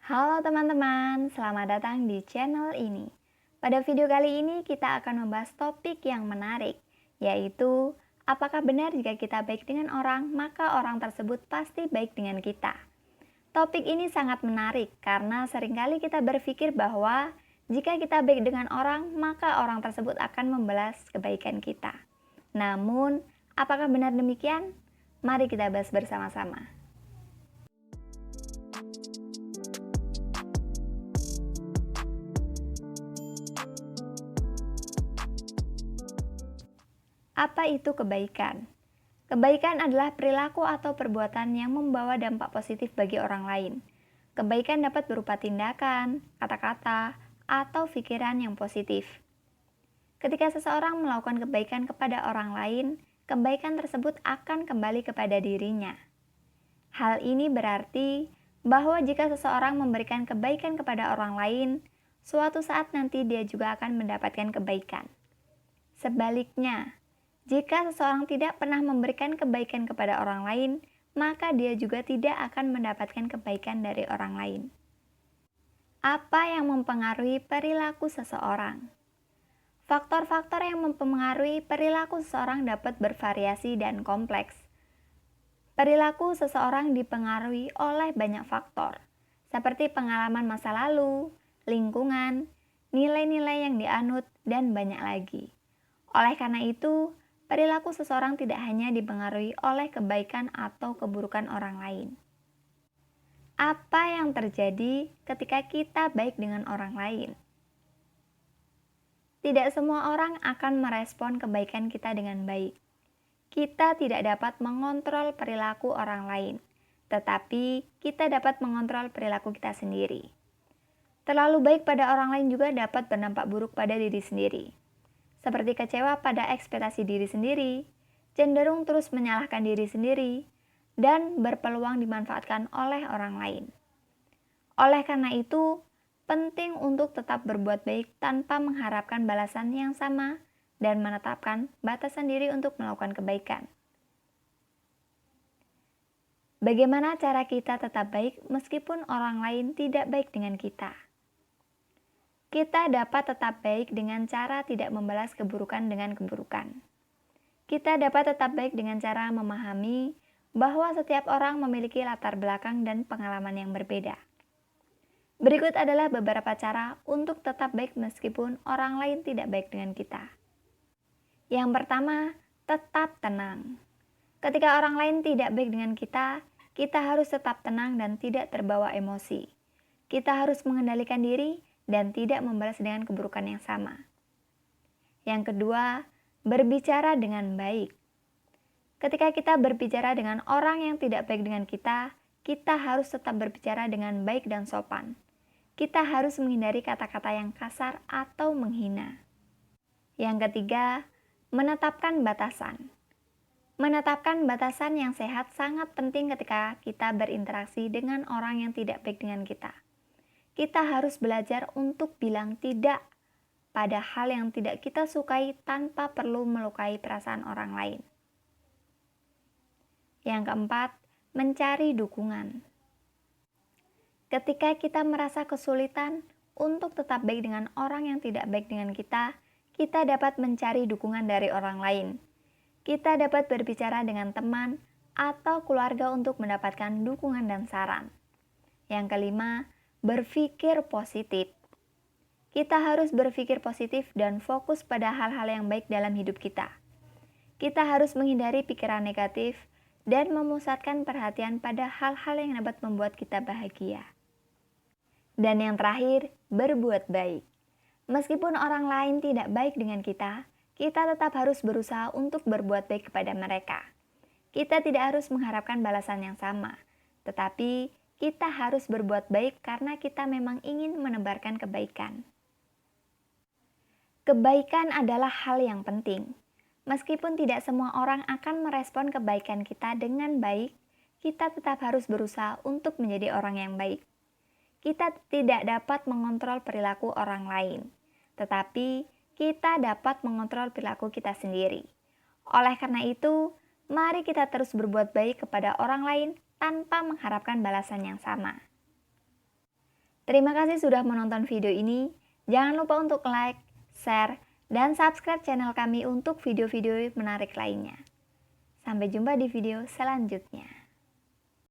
Halo teman-teman, selamat datang di channel ini. Pada video kali ini kita akan membahas topik yang menarik, yaitu apakah benar jika kita baik dengan orang, maka orang tersebut pasti baik dengan kita. Topik ini sangat menarik karena seringkali kita berpikir bahwa jika kita baik dengan orang, maka orang tersebut akan membalas kebaikan kita. Namun, apakah benar demikian? Mari kita bahas bersama-sama. Apa itu kebaikan? Kebaikan adalah perilaku atau perbuatan yang membawa dampak positif bagi orang lain. Kebaikan dapat berupa tindakan, kata-kata, atau pikiran yang positif. Ketika seseorang melakukan kebaikan kepada orang lain, kebaikan tersebut akan kembali kepada dirinya. Hal ini berarti bahwa jika seseorang memberikan kebaikan kepada orang lain, suatu saat nanti dia juga akan mendapatkan kebaikan. Sebaliknya, jika seseorang tidak pernah memberikan kebaikan kepada orang lain, maka dia juga tidak akan mendapatkan kebaikan dari orang lain. Apa yang mempengaruhi perilaku seseorang? Faktor-faktor yang mempengaruhi perilaku seseorang dapat bervariasi dan kompleks. Perilaku seseorang dipengaruhi oleh banyak faktor, seperti pengalaman masa lalu, lingkungan, nilai-nilai yang dianut, dan banyak lagi. Oleh karena itu, perilaku seseorang tidak hanya dipengaruhi oleh kebaikan atau keburukan orang lain. Apa yang terjadi ketika kita baik dengan orang lain? Tidak semua orang akan merespon kebaikan kita dengan baik. Kita tidak dapat mengontrol perilaku orang lain, tetapi kita dapat mengontrol perilaku kita sendiri. Terlalu baik pada orang lain juga dapat berdampak buruk pada diri sendiri. Seperti kecewa pada ekspektasi diri sendiri, cenderung terus menyalahkan diri sendiri, dan berpeluang dimanfaatkan oleh orang lain. Oleh karena itu, penting untuk tetap berbuat baik tanpa mengharapkan balasan yang sama dan menetapkan batasan diri untuk melakukan kebaikan. Bagaimana cara kita tetap baik meskipun orang lain tidak baik dengan kita? Kita dapat tetap baik dengan cara tidak membalas keburukan dengan keburukan. Kita dapat tetap baik dengan cara memahami bahwa setiap orang memiliki latar belakang dan pengalaman yang berbeda. Berikut adalah beberapa cara untuk tetap baik meskipun orang lain tidak baik dengan kita. Yang pertama, tetap tenang. Ketika orang lain tidak baik dengan kita harus tetap tenang dan tidak terbawa emosi. Kita harus mengendalikan diri dan tidak membalas dengan keburukan yang sama. Yang kedua, berbicara dengan baik. Ketika kita berbicara dengan orang yang tidak baik dengan kita harus tetap berbicara dengan baik dan sopan. Kita harus menghindari kata-kata yang kasar atau menghina. Yang ketiga, menetapkan batasan. Menetapkan batasan yang sehat sangat penting ketika kita berinteraksi dengan orang yang tidak baik dengan kita. Kita harus belajar untuk bilang tidak pada hal yang tidak kita sukai tanpa perlu melukai perasaan orang lain. Yang keempat, mencari dukungan. Ketika kita merasa kesulitan untuk tetap baik dengan orang yang tidak baik dengan kita dapat mencari dukungan dari orang lain. Kita dapat berbicara dengan teman atau keluarga untuk mendapatkan dukungan dan saran. Yang kelima, berpikir positif. Kita harus berpikir positif dan fokus pada hal-hal yang baik dalam hidup kita. Kita harus menghindari pikiran negatif dan memusatkan perhatian pada hal-hal yang dapat membuat kita bahagia. Dan yang terakhir, berbuat baik. Meskipun orang lain tidak baik dengan kita tetap harus berusaha untuk berbuat baik kepada mereka. Kita tidak harus mengharapkan balasan yang sama, tetapi kita harus berbuat baik karena kita memang ingin menebarkan kebaikan. Kebaikan adalah hal yang penting. Meskipun tidak semua orang akan merespon kebaikan kita dengan baik, kita tetap harus berusaha untuk menjadi orang yang baik. Kita tidak dapat mengontrol perilaku orang lain, tetapi kita dapat mengontrol perilaku kita sendiri. Oleh karena itu, mari kita terus berbuat baik kepada orang lain tanpa mengharapkan balasan yang sama. Terima kasih sudah menonton video ini. Jangan lupa untuk like, share, dan subscribe channel kami untuk video-video menarik lainnya. Sampai jumpa di video selanjutnya.